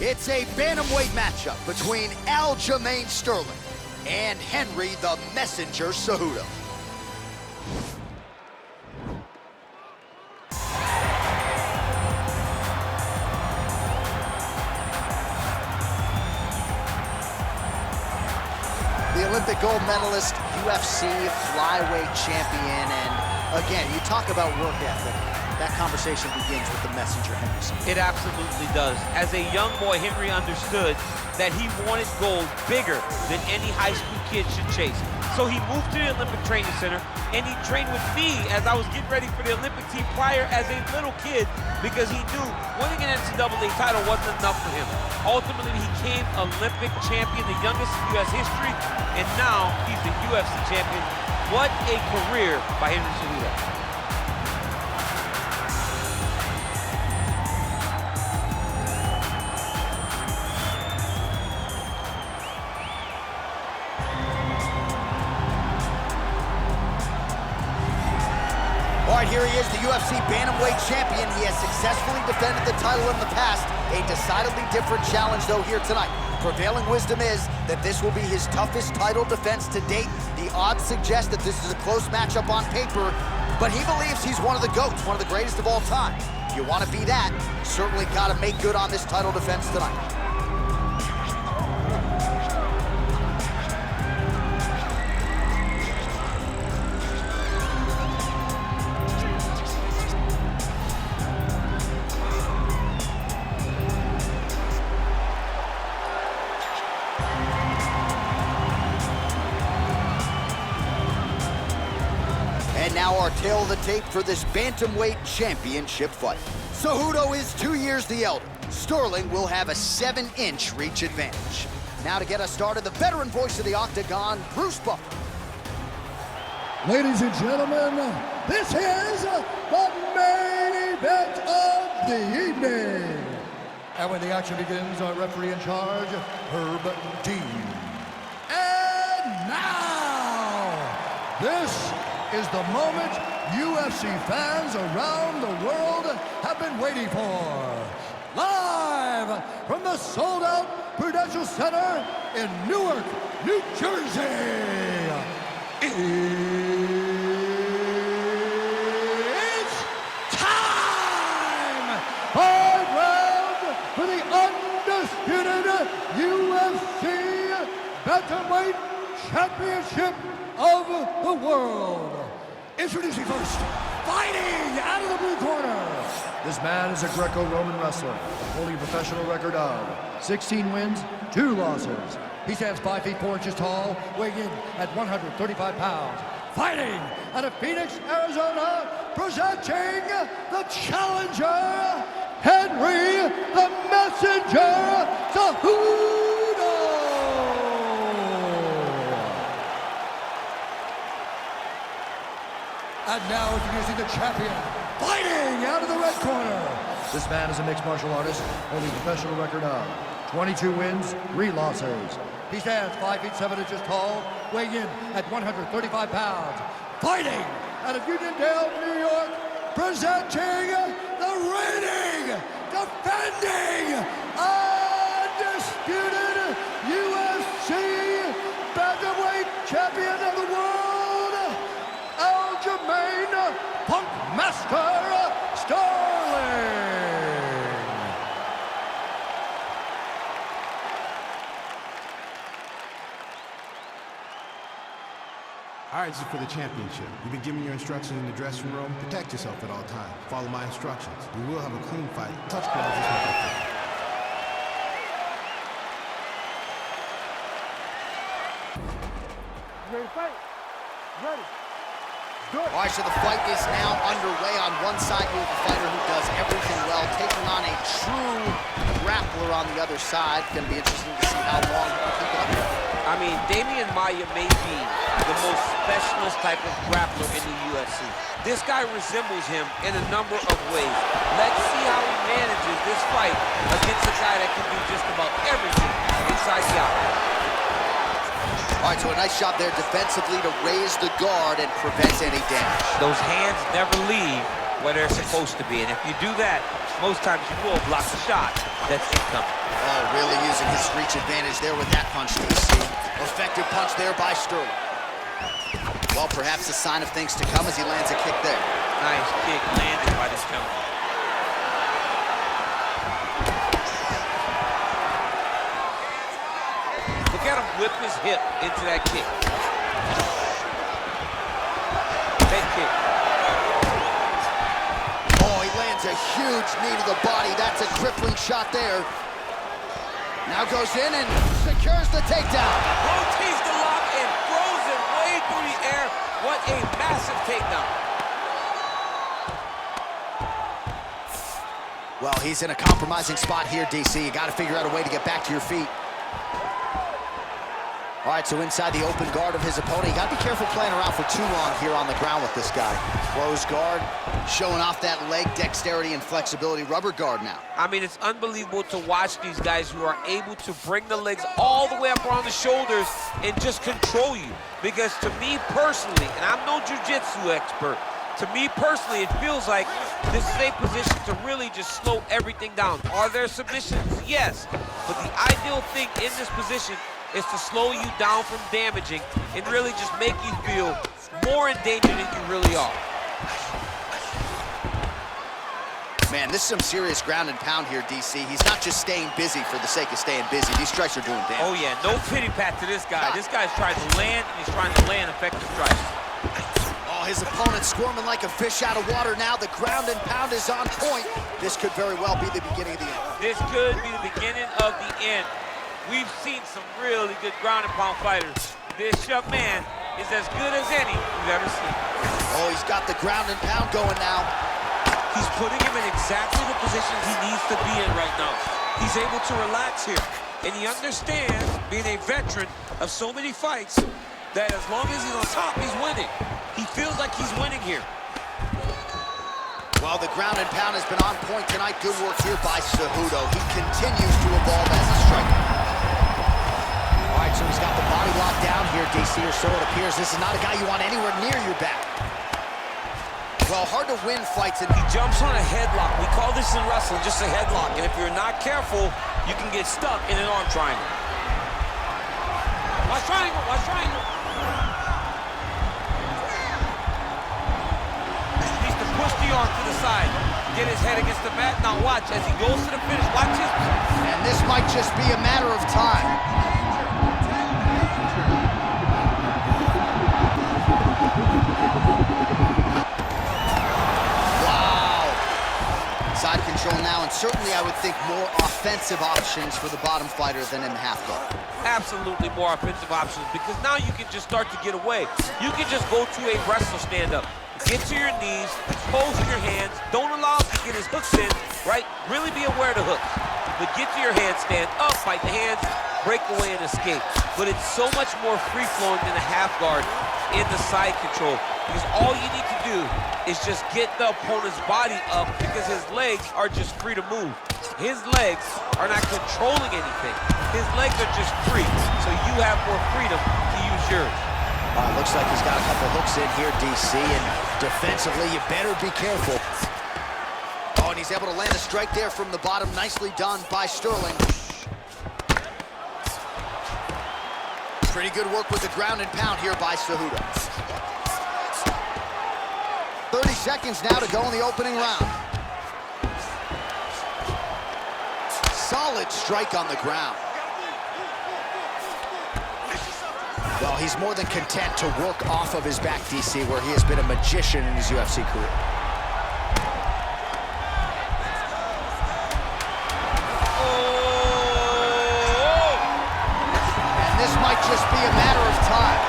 It's a bantamweight matchup between Aljamain Sterling and Henry the Messenger Cejudo. The Olympic gold medalist, UFC flyweight champion, and again, you talk about work ethic. That conversation begins with the Messenger, Henry Cejudo. It absolutely does. As a young boy, Henry understood that he wanted gold bigger than any high school kid should chase. So he moved to the Olympic Training Center, and he trained with me as I was getting ready for the Olympic team prior as a little kid, because he knew winning an NCAA title wasn't enough for him. Ultimately, he became Olympic champion, the youngest in U.S. history, and now he's the UFC champion. What a career by Henry Cejudo. All right, here he is, the UFC Bantamweight champion. He has successfully defended the title in the past. A decidedly different challenge, though, here tonight. Prevailing wisdom is that this will be his toughest title defense to date. The odds suggest that this is a close matchup on paper, but he believes he's one of the GOATs, one of the greatest of all time. If you want to be that, you certainly got to make good on this title defense tonight. And now our tale of the tape for this Bantamweight championship fight. Cejudo is 2 years the elder. Sterling will have a 7-inch reach advantage. Now to get us started, the veteran voice of the Octagon, Bruce Buffer. Ladies and gentlemen, this is the main event of the evening. And when the action begins, our referee in charge, Herb Dean. And now, this is the moment UFC fans around the world have been waiting for. Live from the sold-out Prudential Center in Newark, New Jersey. It's time! 5 rounds for the undisputed UFC Bantamweight Championship of the world. Introducing first, fighting out of the blue corner. This man is a Greco-Roman wrestler, holding a professional record of 16 wins, 2 losses. He stands 5 feet 4 inches tall, weighing in at 135 pounds. Fighting out of Phoenix, Arizona, presenting the challenger, Henry the Messenger Cejudo. And now introducing the champion, fighting out of the red corner. This man is a mixed martial artist, holding a professional record of 22 wins, 3 losses. He stands 5 feet 7 inches tall, weighing in at 135 pounds. Fighting out of Uniondale, New York, presenting the reigning, defending, undisputed UFC Bantamweight champion of the world, Aljamain Punkmaster Sterling. All right, this is for the championship. You've been giving your instructions in the dressing room. Protect yourself at all times. Follow my instructions. We will have a clean fight. Touch gloves is not okay. Ready to fight? Ready. Good. All right, so the fight is now underway. On one side, you have a fighter who does everything well, taking on a true grappler on the other side. Gonna be interesting to see how long he can keep it up. I mean, Damian Maia may be the most specialist type of grappler in the UFC. This guy resembles him in a number of ways. Let's see how he manages this fight against a guy that can do just about everything inside the octagon. All right, so a nice shot there defensively to raise the guard and prevent any damage. Those hands never leave where they're supposed to be. And if you do that, most times you will block the shot that's incoming. Oh, really using his reach advantage there with that punch, DC. Effective punch there by Sterling. Well, perhaps a sign of things to come as he lands a kick there. Nice kick landed by this gentleman. Look at him whip his hip into that kick. Head kick. Oh, he lands a huge knee to the body. That's a crippling shot there. Now goes in and secures the takedown. Rotates the lock and throws it way through the air. What a massive takedown. Well, he's in a compromising spot here, DC. You got to figure out a way to get back to your feet. All right, so inside the open guard of his opponent. You got to be careful playing around for too long here on the ground with this guy. Closed guard, showing off that leg dexterity and flexibility. Rubber guard now. I mean, it's unbelievable to watch these guys who are able to bring the legs all the way up around the shoulders and just control you. Because to me personally, and I'm no jiu-jitsu expert, to me personally, it feels like this is a position to really just slow everything down. Are there submissions? Yes. But the ideal thing in this position is to slow you down from damaging and really just make you feel more in danger than you really are. Man, this is some serious ground and pound here, DC. He's not just staying busy for the sake of staying busy. These strikes are doing damage. Oh, yeah. No pity pat to this guy. This guy's trying to land, and he's trying to land effective strikes. Oh, his opponent's squirming like a fish out of water now. The ground and pound is on point. This could very well be the beginning of the end. This could be the beginning of the end. We've seen some really good ground and pound fighters. This young man is as good as any we've ever seen. Oh, he's got the ground and pound going now. He's putting him in exactly the position he needs to be in right now. He's able to relax here. And he understands, being a veteran of so many fights, that as long as he's on top, he's winning. He feels like he's winning here. Well, the ground and pound has been on point tonight. Good work here by Cejudo. He continues to evolve as a striker. All right, so he's got the body locked down here, DC, or so it appears. This is not a guy you want anywhere near your back. Well, hard to win fights. He jumps on a headlock. We call this in wrestling just a headlock. And if you're not careful, you can get stuck in an arm triangle. Watch triangle, watch triangle. He needs to push the arm to the side. Get his head against the mat. Now watch, as he goes to the finish, watch his... And this might just be a matter of time. Side control now, and certainly I would think more offensive options for the bottom fighter than in the half guard. Absolutely more offensive options, because now you can just start to get away. You can just go to a wrestle stand-up. Get to your knees, pose in your hands, don't allow him to get his hooks in, right? Really be aware of the hooks. But get to your hand, stand up, fight the hands, break away and escape. But it's so much more free-flowing than a half guard in the side control, because all you need to do is just get the opponent's body up, because his legs are just free to move. His legs are not controlling anything. His legs are just free, so you have more freedom to use yours. Looks like he's got a couple hooks in here, DC, and defensively, you better be careful. Oh, and he's able to land a strike there from the bottom. Nicely done by Sterling. Pretty good work with the ground and pound here by Cejudo. 30 seconds now to go in the opening round. Solid strike on the ground. Well, he's more than content to work off of his back, DC, where he has been a magician in his UFC career. And this might just be a matter of time.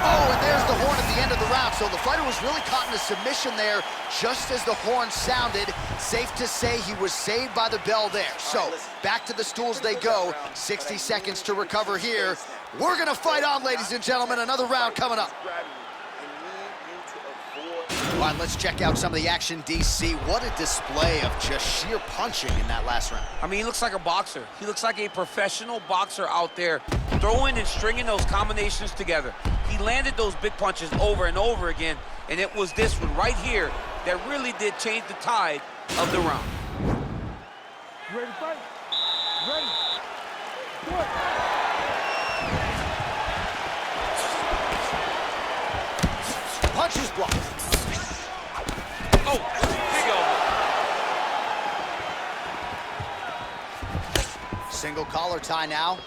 Oh, and there's the horn at the end of the round. So the fighter was really caught in a submission there just as the horn sounded. Safe to say he was saved by the bell there. So back to the stools they go. 60 seconds to recover here. We're gonna fight on, ladies and gentlemen. Another round coming up. All right, let's check out some of the action, DC. What a display of just sheer punching in that last round. I mean, he looks like a boxer. He looks like a professional boxer out there, throwing and stringing those combinations together. He landed those big punches over and over again, and it was this one right here that really did change the tide of the round. You ready to fight? Ready? Do it. Punches blocked. Oh, big elbow. Single collar tie now.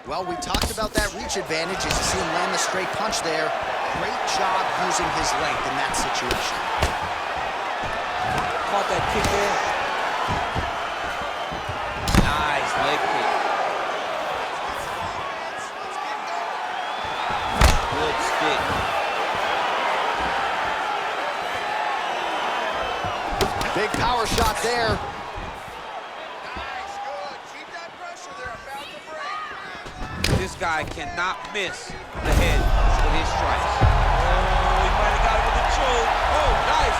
Well, we talked about that reach advantage as you see him land the straight punch there. Great job using his length in that situation. Caught that kick there. Nice leg kick. Good stick. Big power shot there. This guy cannot miss the head with his strikes. Oh, he might have got it with a choke. Oh, nice.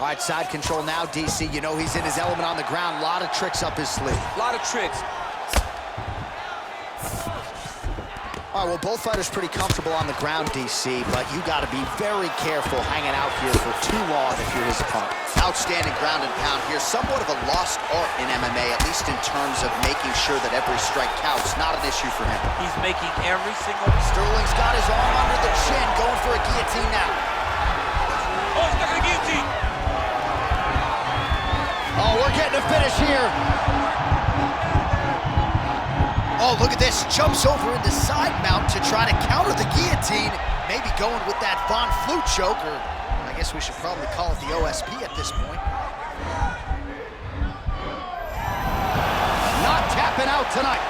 All right, side control now, DC. You know he's in his element on the ground. A lot of tricks up his sleeve. A lot of tricks. All right, well, both fighters pretty comfortable on the ground, DC, but you got to be very careful hanging out here for too long if you're his opponent. Outstanding ground and pound here. Somewhat of a lost art in MMA, at least in terms of making sure that every strike counts. Not an issue for him. He's making every single... Sterling's got his arm under the chin, going for a guillotine now. Oh, he's got a guillotine. Oh, we're getting a finish here. Oh, look at this. Jumps over into side mount to try to counter the guillotine. Maybe going with that Von Flue choke, or I guess we should probably call it the OSP at this point. Not tapping out tonight.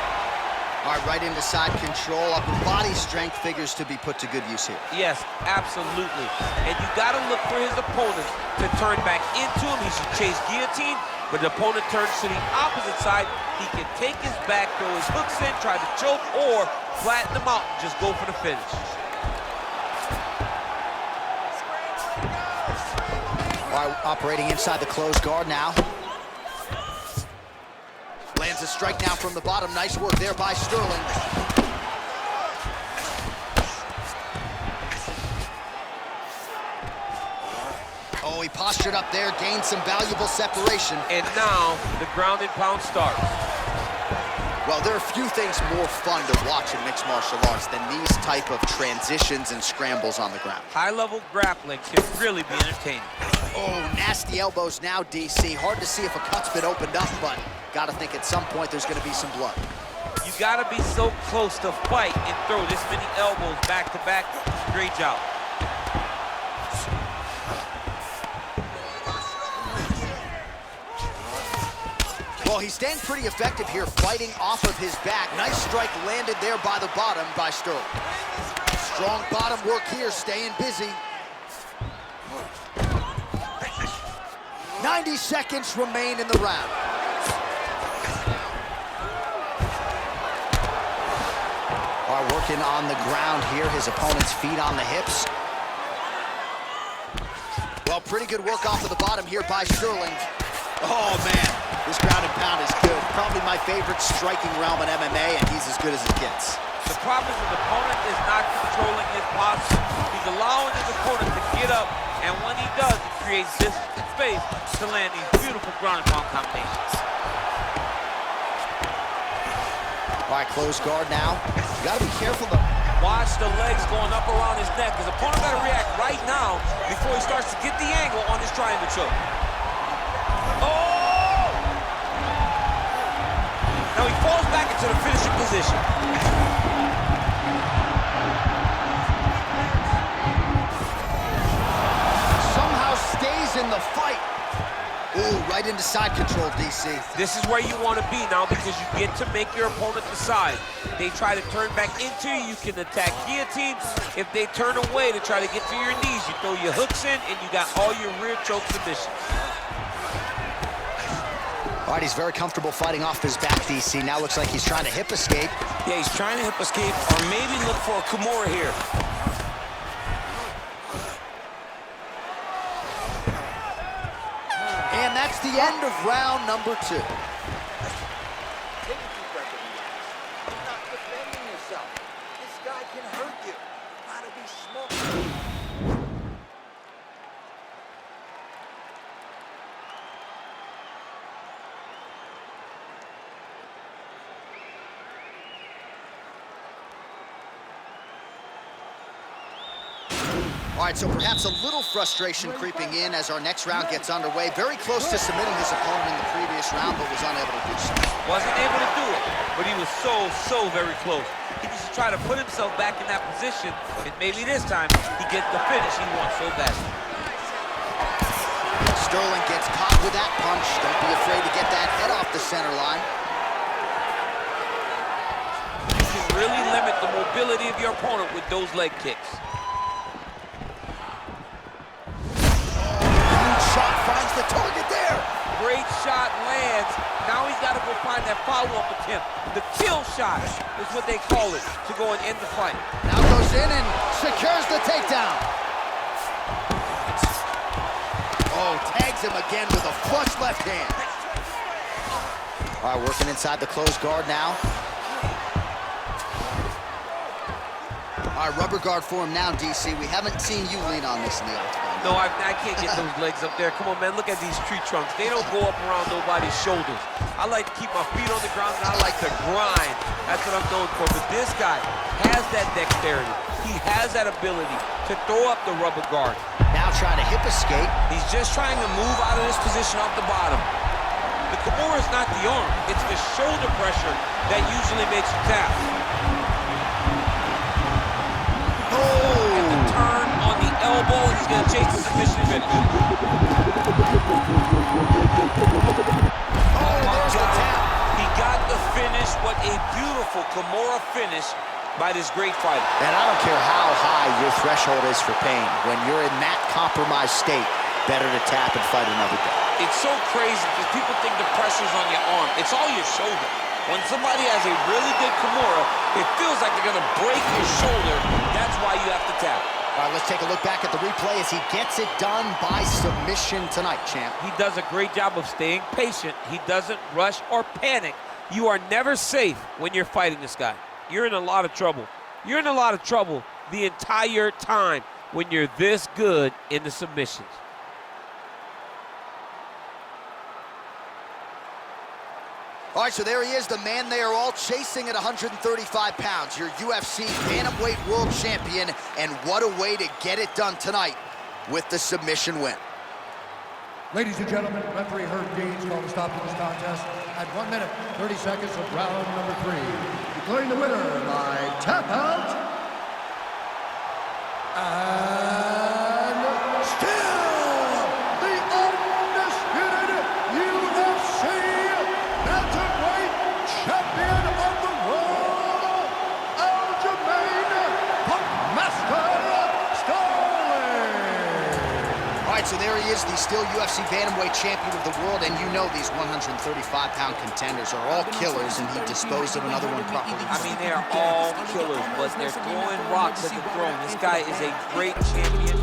All right, right into side control. Upper body strength figures to be put to good use here. Yes, absolutely. And you got to look for his opponent to turn back into him. He should chase guillotine, but the opponent turns to the opposite side. He can take his back, throw his hooks in, try to choke, or flatten him out and just go for the finish. All right, operating inside the closed guard now. Lands a strike now from the bottom. Nice work there by Sterling. Oh, he postured up there, gained some valuable separation. And now the ground and pound starts. Well, there are few things more fun to watch in mixed martial arts than these type of transitions and scrambles on the ground. High-level grappling can really be entertaining. Oh, nasty elbows now, DC. Hard to see if a cut's been opened up, but got to think at some point there's going to be some blood. You got to be so close to fight and throw this many elbows back-to-back. Great job. Well, he's staying pretty effective here, fighting off of his back. Nice strike landed there by the bottom by Sterling. Strong bottom work here, staying busy. 90 seconds remain in the round. All right, working on the ground here. His opponent's feet on the hips. Well, pretty good work off of the bottom here by Sterling. Oh, man, this ground and pound is good. Probably my favorite striking realm in MMA, and he's as good as it gets. The problem is the opponent is not controlling his posture. He's allowing his opponent to get up, and when he does, it creates distance and space to land these beautiful ground and pound combinations. All right, close guard now. You gotta be careful though. Watch the legs going up around his neck. His opponent got to react right now before he starts to get the angle on this triangle choke. Oh! Now he falls back into the finishing position. Somehow stays in the fight. Ooh, right right into side control, DC. This is where you want to be now because you get to make your opponent decide. They try to turn back into you, you can attack guillotine. If they turn away to try to get to your knees, you throw your hooks in and you got all your rear choke submissions. All right, he's very comfortable fighting off his back, DC. Now looks like he's trying to hip escape. Yeah, he's trying to hip escape or maybe look for a Kimura here. And that's the end of round number 2. Take a deep breath and relax. You're not defending yourself. This guy can hurt you. Gotta be smart. All right, so perhaps a little frustration creeping in as our next round gets underway. Very close to submitting his opponent in the previous round, but was unable to do so. Wasn't able to do it, but he was so very close. He needs to try to put himself back in that position, and maybe this time he gets the finish he wants so bad. Sterling gets caught with that punch. Don't be afraid to get that head off the center line. You can really limit the mobility of your opponent with those leg kicks. Shot finds the target there. Great shot lands. Now he's got to go find that follow-up attempt. The kill shot is what they call it to go and end the fight. Now goes in and secures the takedown. Oh, tags him again with a flush left hand. All right, working inside the closed guard now. All right, rubber guard for him now, DC. We haven't seen you lean on this in the octagon. No, I can't get those legs up there. Come on, man, look at these tree trunks. They don't go up around nobody's shoulders. I like to keep my feet on the ground, and I like to grind. That's what I'm known for. But this guy has that dexterity. He has that ability to throw up the rubber guard. Now trying to hip escape. He's just trying to move out of this position off the bottom. The Kimura is not the arm. It's the shoulder pressure that usually makes you tap. And the turn on the elbow, he's going to chase the submission finish. Oh, there's the tap. He got the finish. What a beautiful Kimura finish by this great fighter. And I don't care how high your threshold is for pain. When you're in that compromised state, better to tap and fight another day. It's so crazy because people think the pressure's on your arm. It's all your shoulder. When somebody has a really good Kimura, it feels like they're going to break your shoulder. That's why you have to tap. All right, let's take a look back at the replay as he gets it done by submission tonight, champ. He does a great job of staying patient. He doesn't rush or panic. You are never safe when you're fighting this guy. You're in a lot of trouble. You're in a lot of trouble the entire time when you're this good in the submissions. All right, so there he is, the man they are all chasing at 135 pounds, your UFC Bantamweight World Champion, and what a way to get it done tonight with the submission win. Ladies and gentlemen, referee Herb Dean's called a stop to this contest at 1 minute, 30 seconds of round number 3. Declaring the winner by tap out, and still the undisputed UFC Bantamweight Champion of the world, Aljamain Sterling. All right, so there he is, the still UFC Bantamweight Champion of the world, and you know these 135-pound contenders are all killers, and he disposed of another one properly. I mean, they are all killers, but they're throwing rocks at the throne. This guy is a great champion.